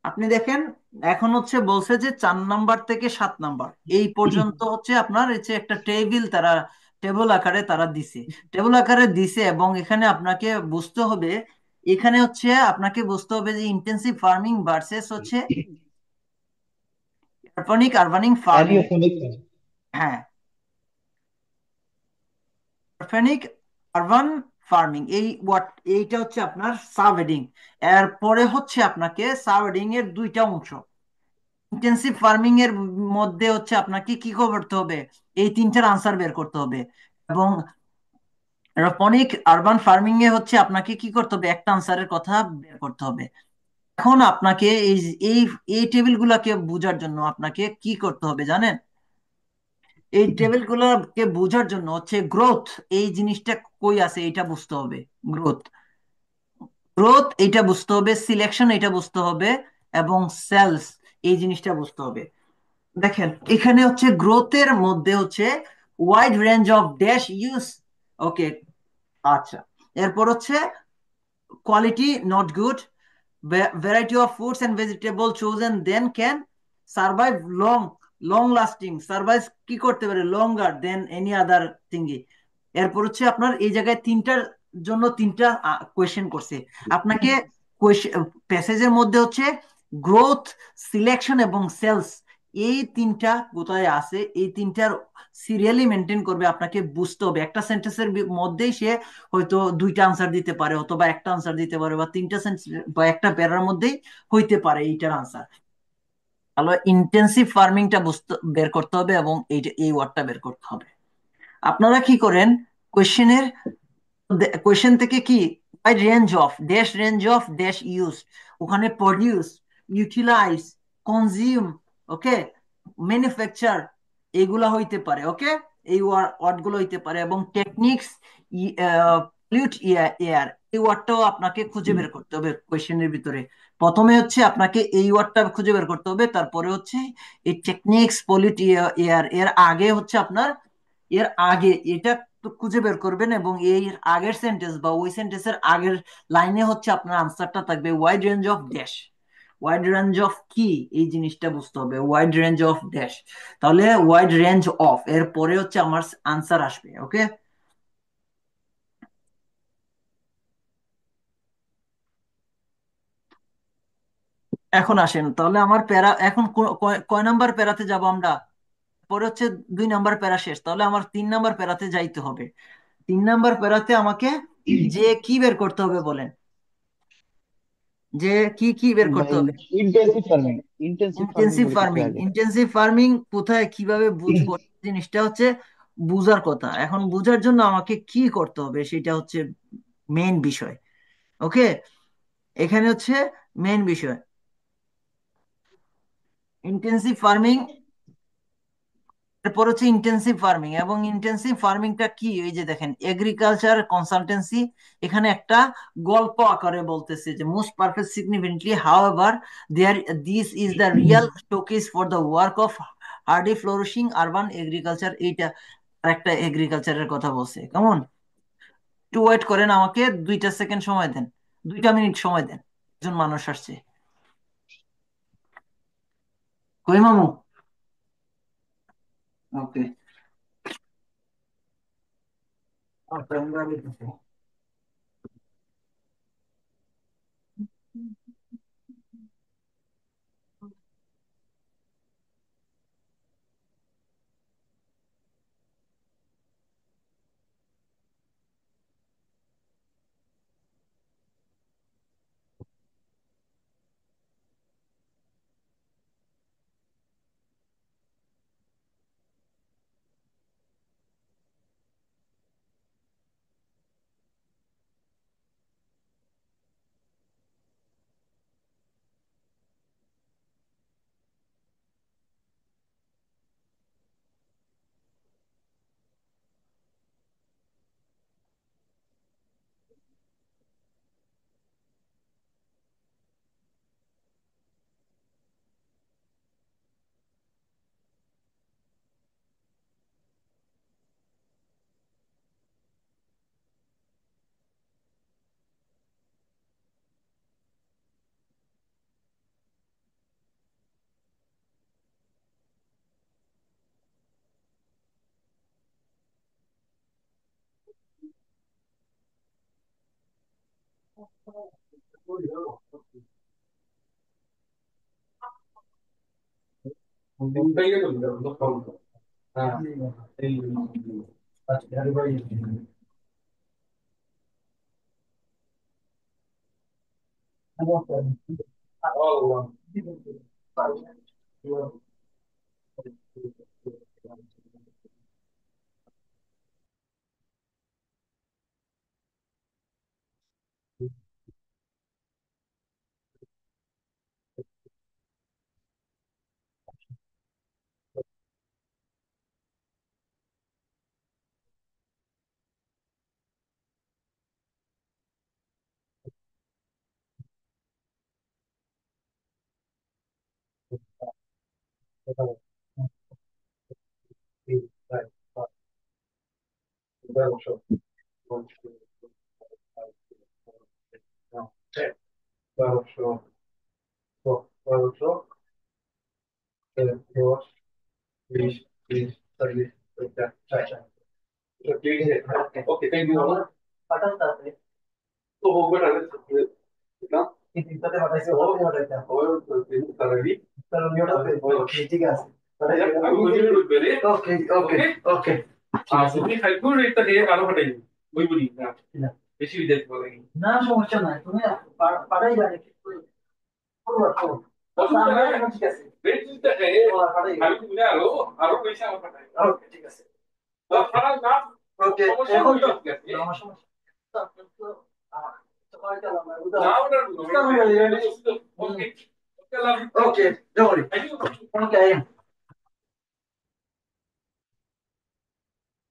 আপনি দেখেন, এখন হচ্ছে বলছে যে 4 নাম্বার থেকে 7 নাম্বার এই পর্যন্ত হচ্ছে আপনার এই যে একটা টেবিল তারা টেবিল আকারে তারা দিছে, টেবিল আকারে দিছে। এবং এখানে আপনাকে বুঝতে হবে, এখানে হচ্ছে আপনাকে বুঝতে হবে যে ইন্টেন্সিভ ফার্মিং ভার্সেস হচ্ছে অ্যারপনিক আরবানিং ফার্মিং। অ্যারিওফোনিক। হ্যাঁ, অর্গানিক আরবান ফার্মিং, এইটা হচ্ছে আপনার সাবহেডিং। এরপরে হচ্ছে আপনাকে সাবহেডিং এর দুইটা অংশ। ইন্টেন্সিভ ফার্মিং এর মধ্যে হচ্ছে আপনাকে কি করতে হবে, এই তিনটার আনসার বের করতে হবে। এবং এরোপনিক আরবান ফার্মিং এ হচ্ছে আপনাকে কি করতে হবে, একটা আনসারের কথা বের করতে হবে। এখন আপনাকে এই এই টেবিল গুলাকে বোঝার জন্য আপনাকে কি করতে হবে জানেন? এই টেবিল গুলোকে বোঝার জন্য হচ্ছে গ্রোথ, এই জিনিসটা কই আছে এটা বুঝতে হবে। গ্রোথ, গ্রোথ এটা বুঝতে হবে, সিলেকশন এটা বুঝতে হবে, এবং সেলস এই জিনিসটা বুঝতে হবে। দেখেন এখানে হচ্ছে গ্রোথের মধ্যে হচ্ছে wide range of dash use. Okay, আচ্ছা। এরপর হচ্ছে quality not good, variety of foods and vegetable chosen then can survive long, long lasting, survive কি করতে পারে লঙ্গার দেন এনি আদার থিঙ্গি। এরপর হচ্ছে আপনার এই জায়গায় তিনটার জন্য তিনটা কোয়েশ্চেন করছে আপনাকে। প্যাসেজের মধ্যে হচ্ছে গ্রোথ, সিলেকশন এবং সেলস, এই তিনটা কোথায় আছে, এই তিনটার সিরিয়ালি মেনটেন করবে আপনাকে বুঝতে হবে। একটা সেন্টেন্সের মধ্যেই সে হয়তো দুইটা আনসার দিতে পারে, অথবা একটা আনসার দিতে পারে, বা তিনটা সেন্টেন্স বা একটা প্যারার মধ্যেই হইতে পারে এইটার আনসার। তাহলে ইন্টেন্সিভ ফার্মিংটা বুঝতে বের করতে হবে এবং এই ওয়ার্ডটা বের করতে হবে। আপনারা কি করেন, কোয়েশ্চেনের কোয়েশ্চেন থেকে কি wide range of dash, range of dash use, ওখানে প্রডিউস, ইউটিলাইজ, কনজিউম, ওকে, ম্যানুফ্যাকচার, এগুলা হইতে পারে। ওকে, এই ওয়ার্ড গুলো হইতে পারে। এবং টেকনিক্স, পলিউট এয়ার, এই ওয়ার্ডটাও আপনাকে খুঁজে বের করতে হবে কোয়েশ্চেনের ভিতরে। প্রথমে হচ্ছে আপনাকে এই ওয়ার্ডটা খুঁজে বের করতে হবে, তারপরে হচ্ছে এই টেকনিক্স পলিউট এয়ার, এর আগে হচ্ছে আপনার, এর আগে এটা তো খুঁজে বের করবেন। এবং এই আগের সেন্টেন্স বা ওই সেন্টেন্সের আগের লাইনে হচ্ছে আপনার আনসারটা থাকবে wide range of dash. Wide range of কি, এই জিনিসটা বুঝতে হবে, ওয়াইড রেঞ্জ অফ ড্যাশ। তাহলে ওয়াইড রেঞ্জ অফ এর পরে হচ্ছে আমার আনসার আসবে। ওকে, এখন আসেন তাহলে আমার প্যারা, এখন কয় নাম্বার প্যারাতে যাব আমরা? পরে হচ্ছে 2 নাম্বার প্যারা শেষ, তাহলে আমার 3 নাম্বার প্যারাতে যাইতে হবে। 3 নাম্বার প্যারাতে আমাকে যে কি বের করতে হবে বলেন, যে কি কি বের করতে ভাই, হবে? Intensive farming, intensive farming intensive বের করতে ফার্মিং, হবে আগে। ইন্টেন্সিভ ফার্মিং কোথায় কিভাবে বুঝবো, জিনিসটা হচ্ছে বুঝার কথা। এখন বুঝার জন্য আমাকে কি করতে হবে সেটা হচ্ছে মেইন বিষয়। ওকে, এখানে হচ্ছে মেইন বিষয় ইন্টেন্সিভ ফার্মিং। এরপর হচ্ছে ইন্টেন্সিভ ফার্মিং, এবং ইন্টেন্সিভ ফার্মিংটা কি, এই যে দেখেন এগ্রিকালচার কনসালটেন্সি, এখানে একটা গল্প আকারে বলতেছে যে most perfect significantly however there, this is the real showcase for the work of Hardy flourishing urban agriculture. এইটা একটা এগ্রিকালচারের কথা বলছে। কেমন, একটু ওয়েট করেন, আমাকে 2টা সেকেন্ড সময় দেন, 2টা মিনিট সময় দেন, একজন মানুষ আসছে। কই মামু? ওকে,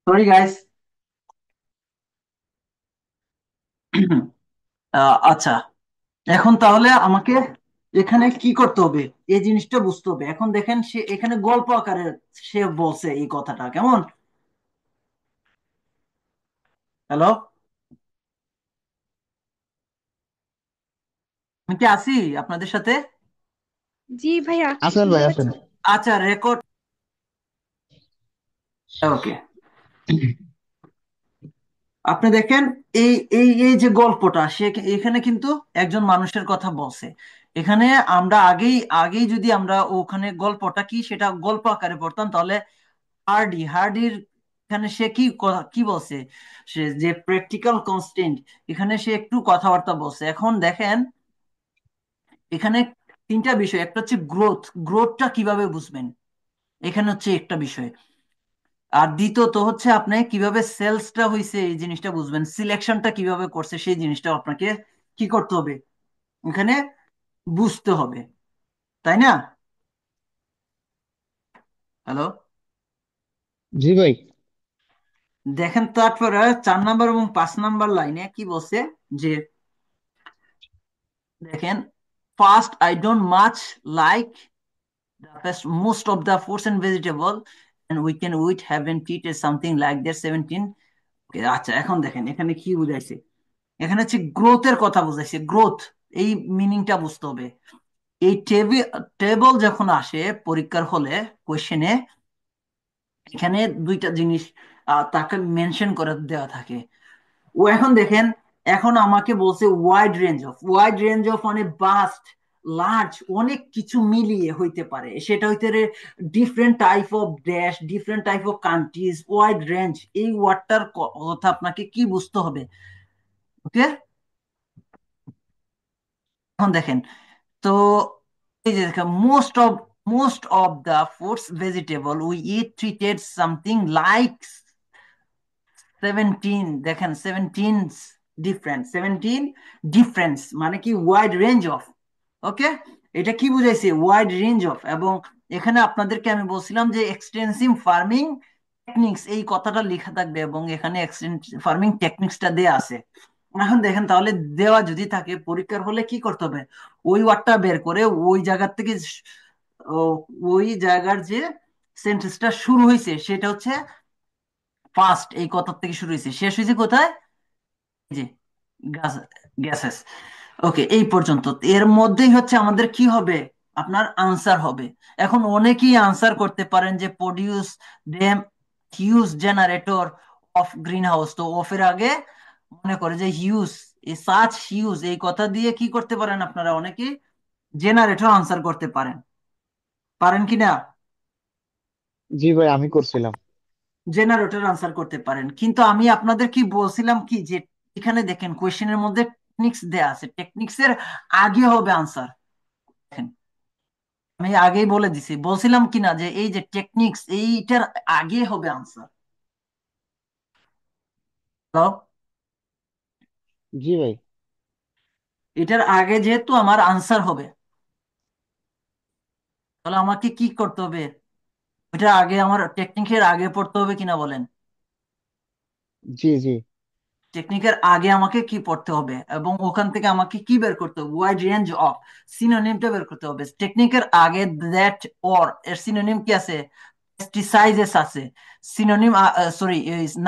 সরি গাইস। আচ্ছা, এখন তাহলে আমাকে এখানে কি করতে হবে, এই জিনিসটা বুঝতে হবে। এখন দেখেন সে এখানে গল্প আকারে সে বলছে এই কথাটা, কেমন? হ্যালো, আমি কি আছি আপনাদের সাথে? জি ভাইয়া, আসেন শুনতে ভাই আসেন। পাচ্ছি। আচ্ছা, রেকর্ড। ওকে, আপনি দেখেন এই এই এই যে গল্পটা, সে এখানে কিন্তু একজন মানুষের কথা বলছে। এখানে আমরা আগেই আগেই যদি আমরা ওখানে গল্পটা কি সেটা গল্প আকারে পড়তাম, তাহলে হার্ডির এখানে সে কি বলছে, সে যে প্র্যাকটিক্যাল কনস্ট্যান্ট, এখানে সে একটু কথাবার্তা বলছে। এখন দেখেন এখানে তিনটা বিষয়, একটা হচ্ছে গ্রোথটা কিভাবে বুঝবেন, এখানে হচ্ছে একটা বিষয়। আর দ্বিতীয়ত হচ্ছে আপনি কিভাবে সেলসটা হয়েছে এই জিনিসটা বুঝবেন, সিলেকশনটা কিভাবে করছে সেই জিনিসটা আপনাকে কি করতে হবে, এখানে বুঝতে হবে, তাই না? হ্যালো, জি ভাই। দেখেন তারপরে 4 নাম্বার এবং 5 নাম্বার লাইনে কি বলছে, যে দেখেন, first I don't much like the best most of the fruits and vegetable and we can eat haven't eaten something like that 17। আচ্ছা, এখন দেখেন এখানে কি বুঝাইছে, এখানে হচ্ছে গ্রোথের কথা বুঝাইছে, গ্রোথ, এই মিনিংটা বুঝতে হবে। এই টেবল যখন আসে পরীক্ষার হলে কোয়েশ্চেনে, এখানে দুইটা জিনিস তাকে মেনশন করে দেওয়া থাকে। ও এখন দেখেন, এখন আমাকে বলছে ওয়াইড রেঞ্জ অফ মানে বাস্ট, লার্জ, অনেক কিছু মিলিয়ে হইতে পারে, সেটা হইতে different type of dash, different type of countries, wide range, এই ওয়ার্ডটার কথা আপনাকে কি বুঝতে হবে। ওকে, এখন দেখেন, তো এই যে দেখেন, most of the foods vegetable we eat treated something like 17, দেখেন 17 ডিফারেন্স মানে কি ওয়াইড রেঞ্জ অফ। ওকে, এটা কি বুঝাইছে, ওয়াইড রেঞ্জ অফ। এবং এখানে আপনাদেরকে আমি বলছিলাম যে এক্সটেন্সিভ ফার্মিং টেকনিক্স, এই কথাটা লেখা থাকবে এবং এখানে এক্সটেন্সিভ ফার্মিং টেকনিক্সটা দেয়া আছে। এখন দেখেন তাহলে, দেওয়া যদি থাকে পরীক্ষার হলে কি করতে হবে, ওই ওয়ার্ডটা বের করে ওই জায়গার থেকে ওই জায়গার যে সেন্টেন্সটা শুরু হয়েছে সেটা হচ্ছে ফার্স্ট, এই কথার থেকে শুরু হয়েছে, শেষ হয়েছে কোথায়, এই যে গ্যাসেস। ওকে, এই পর্যন্ত। এর মধ্যেই হচ্ছে আমাদের কি হবে, আপনার আনসার হবে। এখন অনেকেই আনসার করতে পারেন যে produce them huge generator of green house, তো অফের আগে মনে করে যে হিউজ এই সাচ হিউজ এই কথা দিয়ে কি করতে পারেন আপনারা অনেকে জেনারেটর আনসার করতে পারেন, পারেন কি না? জি ভাই, আমি করছিলাম। জেনারেটর আনসার করতে পারেন, কিন্তু আমি আপনাদের কি বলছিলাম কি যে এখানে দেখেন কোয়েশ্চেনের মধ্যে টেকনিক্স দেয়া আছে, টেকনিক্স এর আগে হবে আনসার। দেখেন আমি আগেই বলে দিছি, বলছিলাম কিনা যে এই যে টেকনিক্স এইটার আগে হবে আনসার। তো জি ভাই। এটার আগে যেহেতু আমার আনসার হবে, তাহলে আমাকে কি করতে হবে? ওইটা আগে আমার টেকনিকের আগে পড়তে হবে কিনা বলেন? জি জি। টেকনিকের আগে আমাকে কি পড়তে হবে এবং ওখান থেকে আমাকে কি বের করতে হবে? ওয়াইড রেঞ্জ অফ সিনোনিমটা বের করতে হবে। টেকনিকের আগে দ্যাট অর এর সিনোনিম কি আছে? পেস্টিসাইডস আছে, সিনোনিম সরি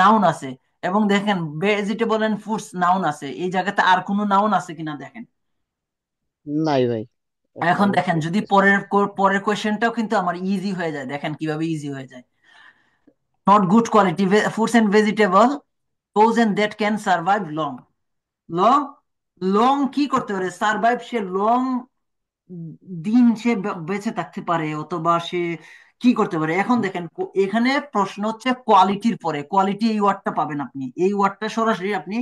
নাউন আছে। এবং দেখেন ভেজিটেবল এন্ড ফ্রুটস নাউন আছে, এই জায়গাতে আর কোনো নাউন আছে কিনা দেখেন। নাই ভাই, এখন এখন অবশ্য দেখেন যদি দেখতেছি। পরের কোয়েশ্চেনটাও কিন্তু আমার ইজি হয়ে যায়, দেখেন কিভাবে ইজি হয়ে যায়। Not good quality fruits and vegetable frozen that can survive long. Long long কি করতে পারে? সার্ভাইভ, সে লং দিন সে বেঁচে থাকতে পারে, অথবা সে কি করতে পারে। এখন দেখেন এখানে প্রশ্ন হচ্ছে কোয়ালিটির পরে, কোয়ালিটি এই ওয়ার্ডটা পাবেন আপনি, এই ওয়ার্ডটা সরাসরি আপনি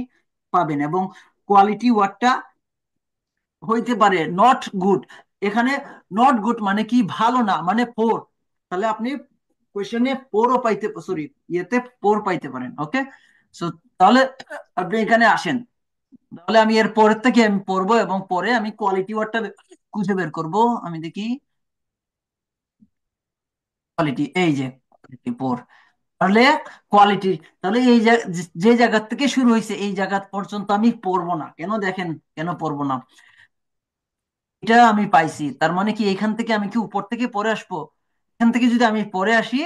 পাবেন। এবং কোয়ালিটি ওয়ার্ডটা হইতে পারে নট গুড। এখানে নট গুড মানে কি? ভালো না, মানে পোর। তাহলে আপনি কোয়েশ্চেনে পোরও পাইতে, সরি ইয়েতে পোর পাইতে পারেন। ওকে, সো তাহলে আপনি এখানে আসেন। তাহলে আমি এর পরের থেকে আমি পড়বো এবং পরে আমি কোয়ালিটি ওয়ার্ডটা খুঁজে বের করব। আমি দেখি কোয়ালিটি, এই যে কোয়ালিটি পর, তাহলে কোয়ালিটি, তাহলে এই যে জায়গা থেকে শুরু হয়েছে এই জায়গা পর্যন্ত আমি পড়বো না কেন? দেখেন কেন পড়বো না, এটা আমি পাইছি, তার মানে কি এখান থেকে আমি কি উপর থেকে পড়ে আসবো? এখান থেকে যদি আমি পড়ে আসি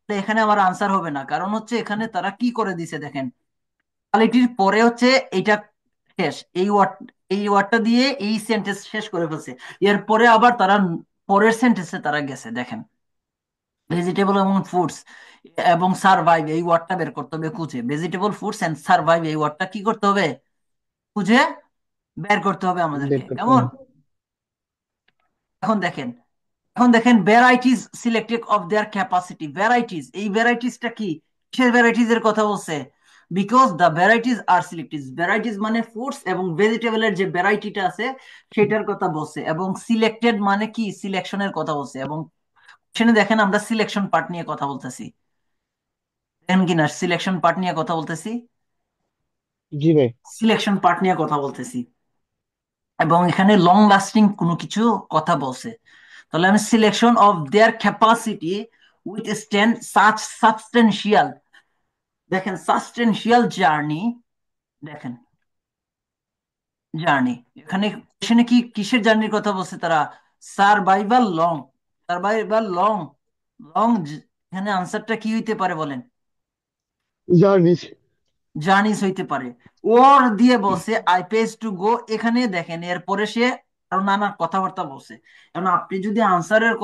তাহলে এখানে আমার আনসার হবে না, কারণ হচ্ছে এখানে তারা কি করে দিছে দেখেন, কোয়ালিটির পরে হচ্ছে এইটা শেষ, এই ওয়ার্ডটা দিয়ে এই সেন্টেন্স শেষ করে ফেলছে। এরপরে আবার তারা পরের সেন্টেন্সে তারা গেছে, দেখেন ভেজিটেবল এবং ফুডস এবং সার্ভাইভ এই ওয়ার্ডটা বের করতে হবে খুঁজে, ভেজিটেবল ফুডস এন্ড সার্ভাইভ এই ওয়ার্ডটা কি করতে হবে? খুঁজে বের করতে হবে আমাদেরকে, বের করতে কেমন? হবে। এখন দেখেন, এখন দেখেন varieties selected of their capacity, varieties, এই ভ্যারাইটিসটা কি? কিসের ভ্যারাইটিস এর কথা বলছে? Because the varieties are selective, varieties মানে ফুডস এবং ভেজিটেবলের যে ভ্যারাইটিটা আছে সেটার কথা বলছে, এবং সিলেক্টেড মানে কি? সিলেকশনের কথা বলছে। এবং সেখানে দেখেন আমরা সিলেকশন পার্ট নিয়ে কথা বলতেছি, দেখেন কিনা সিলেকশন পার্ট নিয়ে কথা বলতেছি, জি ভাই। সিলেকশন পার্ট নিয়ে কথা বলতেছি। এবং এখানে লং লাস্টিং কোনো কিছু কথা বলছে। তাহলে আমি selection of their capacity with stand such substantial, দেখেন সাবস্টেন্সিয়াল জার্নি, দেখেন জার্নি, এখানে কোশ্চেনে কি কিসের জার্নির কথা বলছে তারা? Survival long, survival long, long, এখানে আনসারটা কি হইতে পারে বলেন? জার্নিস। জার্নিস হইতে পারে। ওর দিয়ে বলছে আই পেজ টু গো, এখানে দেখেন এরপরে সে আরো নানা কথাবার্তা বলছে। এখন আপনি যদি আনসারের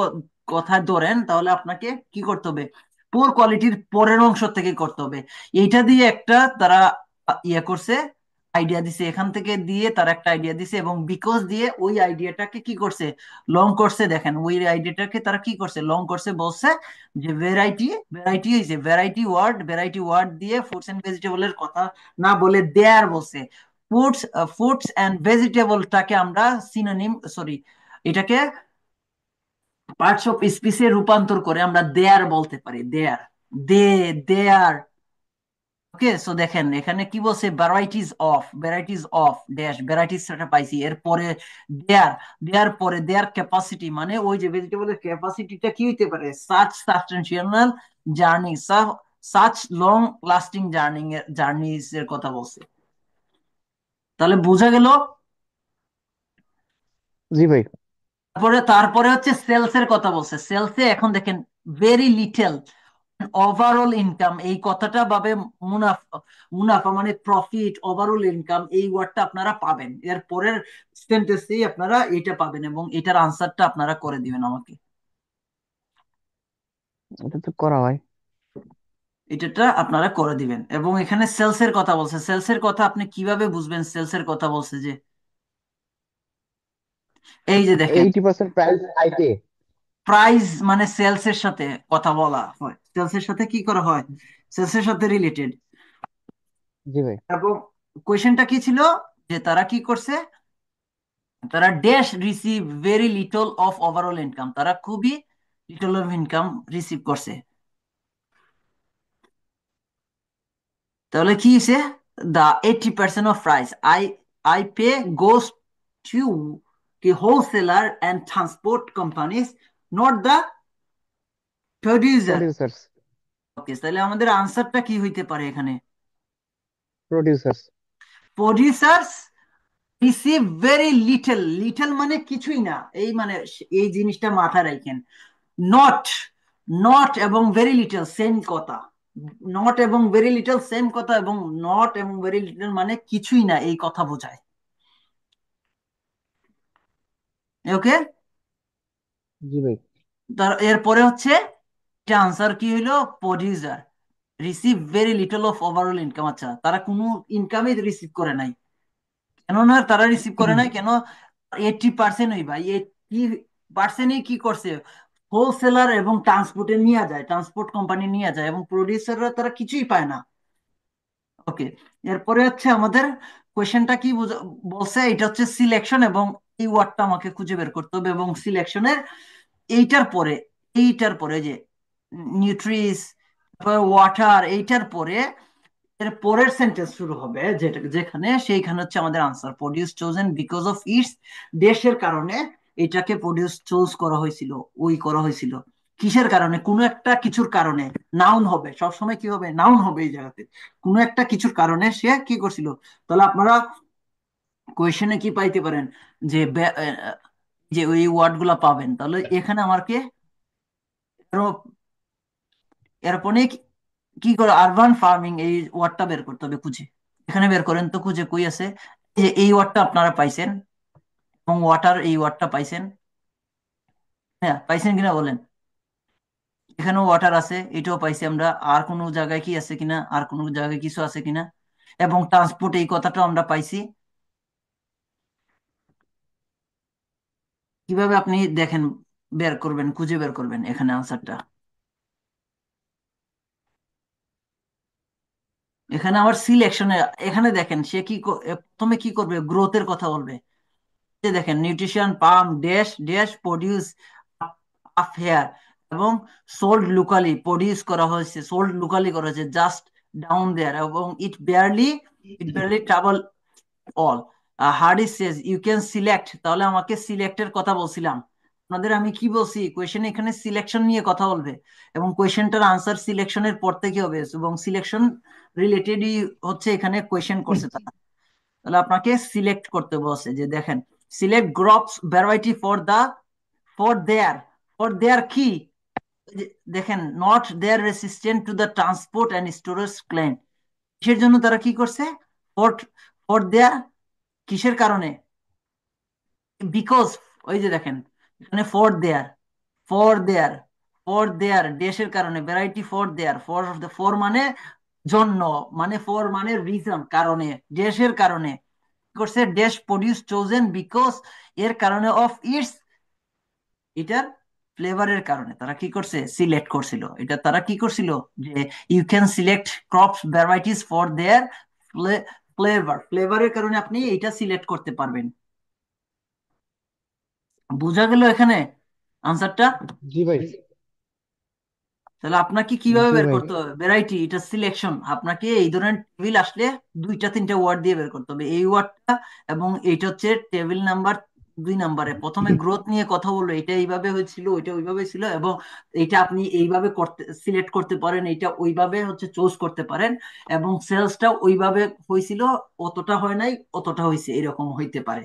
কথা ধরেন তাহলে আপনাকে কি করতে হবে? পুর কোয়ালিটির পরের অংশ থেকে করতে হবে। এইটা দিয়ে একটা তারা ইয়ে করছে, আইডিয়া দিছে, এখান থেকে দিয়ে তারা একটা আইডিয়া দিছে এবং বিকজ দিয়ে ওই আইডিয়াটাকে কি করছে? লং করছে। দেখেন ওই আইডিয়াটাকে তারা কি করছে? লং করছে, বলছে যে ভ্যারাইটি, ভ্যারাইটি হয়েছে ভ্যারাইটি ওয়ার্ড দিয়ে ফ্রুটস এন্ড ভেজিটেবলের কথা না বলে দেয়ার বলছে। ফুডস এন্ড ভেজিটেবলটাকে আমরা সিনোনিম, সরি এটাকে পার্টস অফ স্পিসে রূপান্তর করে আমরা দেয়ার বলতে পারি, দেয়ার, দে, দেয়ার। ওকে, সো দেখেন এখানে কি বলছে? ভ্যারাইটিস অফ ড্যাশ, ভ্যারাইটিসটা পাইছি, এরপরে দেয়ার, দেয়ার পরে দেয়ার ক্যাপাসিটি, মানে ওই যে ভেজিটেবলের ক্যাপাসিটিটা কি হইতে পারে? Such substantial journey, such long lasting journeys এর কথা বলছে। তাহলে বোঝা গেল? জি ভাই। তারপরে তারপরে হচ্ছে সেলস এর কথা বলছে। সেলসে এখন দেখেন ভেরি লিটল ওভারঅল ইনকাম, এই কথাটা ভাবে মুনাফা, মুনাফা মানে প্রফিট, ওভারঅল ইনকাম এই ওয়ার্ডটা আপনারা পাবেন এর পরের সেন্টেন্সেই, আপনারা এটা পাবেন এবং এটার আনসারটা আপনারা করে দিবেন আমাকে। এটা তো করা হয়। এটা আপনারা করে দিবেন। এবং এখানে সেলসের কথা বলছে, সেলসের কথা আপনি কিভাবে বুঝবেন? সেলসের কথা বলছে যে এই যে দেখেন, 80% প্রাইস হাইকে। প্রাইস মানে সেলসের সাথে কথা বলা হয়, সেলসের সাথে কি করা হয়, সেলসের সাথে রিলেটেড। জি ভাই। এবং কোয়েশ্চেনটা কি ছিল, যে তারা কি করছে, তারা dash receive very little of overall income, তারা খুবই লিটল অফ ইনকাম রিসিভ করছে। তাহলে কি হয়েছে, the 80% of price I I pay goes to কি wholesaler and transport companies, not the producer. Producers. Okay, তাহলে আমাদের আনসারটা কি হইতে পারে এখানে? Producers. Producers receive very little, little মানে কিছুই না, এই মানে এই জিনিসটা মাথায় রাখেন। নট, নট এবং ভেরি লিটল সেম কথা, নট এবং ভেরি লিটল সেম কথা, এবং নট এবং ভেরি লিটল মানে কিছুই না এই কথা বোঝায়। ওকে, জি ভাই। তার এরপরে হচ্ছে এটা আনসার কি হইলো, producer receive very little of overall income. আচ্ছা, তারা কোনো ইনকামই রিসিভ করে নাই, কেননা তারা রিসিভ করে নাই কেন, 80% ওই ভাই 80%ই কি করছে, হোলসেলার এবং ট্রান্সপোর্টে নিয়ে যায়, ট্রান্সপোর্ট কোম্পানি নিয়ে যায়, এবং প্রডিউসাররা তারা কিছুই পায় না। ওকে, এরপরে হচ্ছে আমাদের কোয়েশ্চেনটা কি বলছে, এটা হচ্ছে সিলেকশন, এবং এই ওয়ার্ডটা আমাকে খুঁজে বের করতে হবে। এবং সিলেকশনের এইটার পরে, এইটার পরে যে নিউট্রিস, ওয়াটার, এইটার পরে এর পরের সেন্টেন্স শুরু হবে, যেটা যেখানে সেইখানে হচ্ছে আমাদের answer, produce chosen because of its, দেশের কারণে এটাকে প্রডিউস চুজ করা হয়েছিল, ওই করা হয়েছিল। কিসের কারণে? কোনো একটা কিছুর কারণে। নাউন হবে সবসময়, কি হবে, নাউন হবে এই জায়গাতে। কোনো একটা কিছুর কারণে সে কি করছিল। তাহলে আপনারা কোয়েশনে কি পাইতে পারেন, যে যে ওই ওয়ার্ড গুলা পাবেন। তাহলে এখানে আমাকে এরপরে কি করে আরবান ফার্মিং এই ওয়ার্ডটা বের করতে হবে খুঁজে। এখানে বের করেন তো, খুঁজে কই আছে, যে এই ওয়ার্ডটা আপনারা পাইছেন, এবং ওয়াটার এই ওয়ার্ডটা পাইছেন। হ্যাঁ, পাইছেন কিনা বলেন? এখানেও ওয়াটার আছে, এটাও পাইছি আমরা। আর কোনো জায়গায় কি আছে কিনা, আর কোনো জায়গায় কিছু আছে কিনা? এবং ট্রান্সপোর্ট এই কথাটাও আমরা পাইছি। কিভাবে আপনি দেখেন, বের করবেন, খুঁজে বের করবেন এখানে আনসারটা? এখানে আবার সিলেকশনে, এখানে দেখেন সে কি প্রথমে কি করবে, গ্রোথের কথা বলবে। যে দেখেন, নিউট্রিশন পাম dash dash produce up hair, এবং সোল্ড লোকালি, প্রডিউস করা হয়েছে, সোল্ড লোকালি করা হয়েছে, জাস্ট ডাউন দেয়ার, এবং it barely travel all. Hardy says you can select, তাহলে আমাকে সিলেক্টের কথা বলছিলাম আপনাদের। আমি কি বলছি, কোয়েশ্চেন এখানে সিলেকশন নিয়ে কথা বলবে, এবং কোয়েশ্চেনটার আনসার সিলেকশনের পর থেকে হবে, এবং সিলেকশন রিলেটেডই হচ্ছে এখানে কোয়েশ্চেন করছে তারা। তাহলে আপনাকে সিলেক্ট করতে বলছে, যে দেখেন, select crops variety for their কি, দেখেন, not their resistant to the transport and storage clime. কিসের জন্য তারা কি করছে, ফর ফর দেয়ার, কিসের কারণে, বিকজ, ওই যে দেখেন এখানে ফর দেয়ার ফর দেয়ার দেশের কারণে, ভ্যারাইটি ফর মানে জন্য, মানে ফর মানে রিজন, কারণে, দেশের কারণে কি করছে, ড্যাশ প্রডিউস চোজেন বিকজ, এর কারণে, অফ ইটস, এটার ফ্লেভারের কারণে তারা কি করছে, সিলেক্ট করছিল। এটা তারা কি করছিল, যে you can select crops varieties for their ফ্লেভারের কারণে আপনি এটা সিলেক্ট করতে পারবেন। বোঝা গেল এখানে আনসারটা? জি ভাই। তাহলে আপনাকে কিভাবে জি বের ভাই। করতে হবে, ভ্যারাইটি, এটা সিলেকশন। আপনাকে এই ধরনের টেবিল আসলে দুইটা তিনটা ওয়ার্ড দিয়ে বের করতে হবে, এই ওয়ার্ডটা, এবং এইটা হচ্ছে টেবিল নাম্বার 2 নম্বরে। প্রথমে গ্রোথ নিয়ে কথা বললো, এটা এইভাবে হয়েছিল, ওইটা ওইভাবে ছিল, এবং এটা আপনি এইভাবে করতে সিলেক্ট করতে পারেন, এটা ওইভাবে হচ্ছে চুজ করতে পারেন, এবং সেলসটা ওইভাবে হয়েছিল, অতটা হয় নাই, অতটা হয়েছে, এরকম হইতে পারে।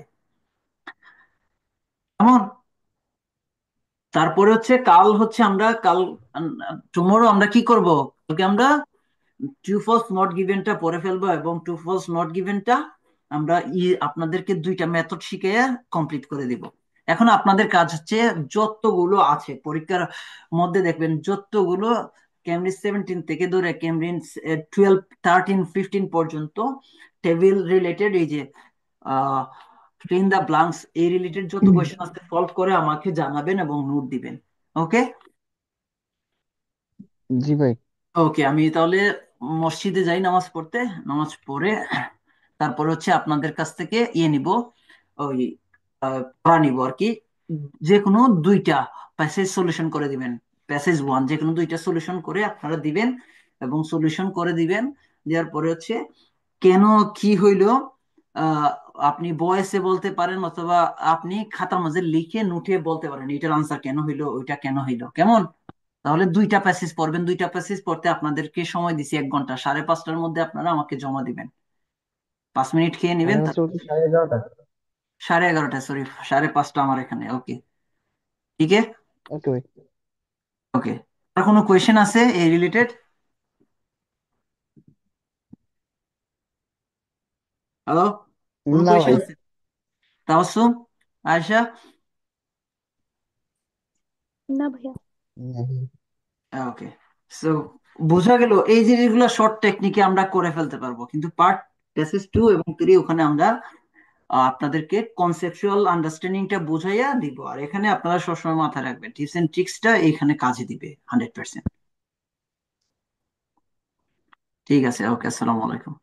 কেমন? তারপরে হচ্ছে কাল টুমোরো আমরা কি করব, কালকে আমরা ট্রু ফলস নট গিভেনটা পড়ে ফেলবো, এবং ট্রু ফলস নট গিভেনটা আমরা আপনাদেরকে দুইটা মেথড শিখে কমপ্লিট করে দিব। এখন আপনাদের কাজ হচ্ছে, যতগুলো আছে পরীক্ষার মধ্যে দেখবেন, যতগুলো ক্যামব্রিজ 17 থেকে ধরে ক্যামব্রিজ 12, 13, 15 পর্যন্ত টেবিল রিলেটেড এই যে ফিল ইন দা ব্লাঙ্কস এই রিলেটেড যত কোয়েশ্চেন আছে সলভ করে আমাকে জানাবেন এবং নোট দিবেন। ওকে জি ভাই। ওকে, আমি তাহলে মসজিদে যাই নামাজ পড়তে। নামাজ পড়ে তারপর হচ্ছে আপনাদের কাছ থেকে নিব, ওই পড়া নিব আর কি। যে কোনো দুইটা প্যাসেজ সলিউশন করে দিবেন। প্যাসেজ ওয়ান যে কোনো দুইটা সলিউশন করে আপনারা দিবেন এবং সলিউশন করে দিবেন। দেওয়ার পরে হচ্ছে কেন কি হইলো আহ, আপনি ভয়েসে বলতে পারেন অথবা আপনি খাতার মাঝে লিখে নোটে বলতে পারেন এটার আনসার কেন হইলো ওইটা কেন হইলো, কেমন? তাহলে দুইটা প্যাসেজ পড়বেন, দুইটা প্যাসেজ পড়তে আপনাদেরকে সময় দিছি 1 ঘন্টা, 5:30টার মধ্যে আপনারা আমাকে জমা দিবেন। 5 মিনিট খেয়ে নেবেন। সাড়ে পাঁচটা বলতে 11:30। 11:30, সরি, 5:30 আমার এখানে। ওকে, ঠিক আছে। ওকে ভাই। ওকে, আর কোনো কোয়েশ্চেন আছে এই রিলেটেড? হ্যালো, কোনো না কোয়েশ্চেন ভাই। আছে? তাওসুম, আয়শা? না ভাইয়া। नहीं। ওকে, সো বোঝা গেল এই জিনিসগুলো শর্ট টেকনিকে আমরা করে ফেলতে পারবো, কিন্তু পার্ট টেসিস 2 এবং 3 ওখানে আমরা আপনাদেরকে কনসেপচুয়াল আন্ডারস্ট্যান্ডিংটা বুঝাইয়া দিব। আর এখানে আপনারা সবসময় মাথায় রাখবেন টিপস এন্ড ট্রিক্সটা এখানে কাজে দিবে 100%। ঠিক আছে, ওকে, আসসালামু আলাইকুম।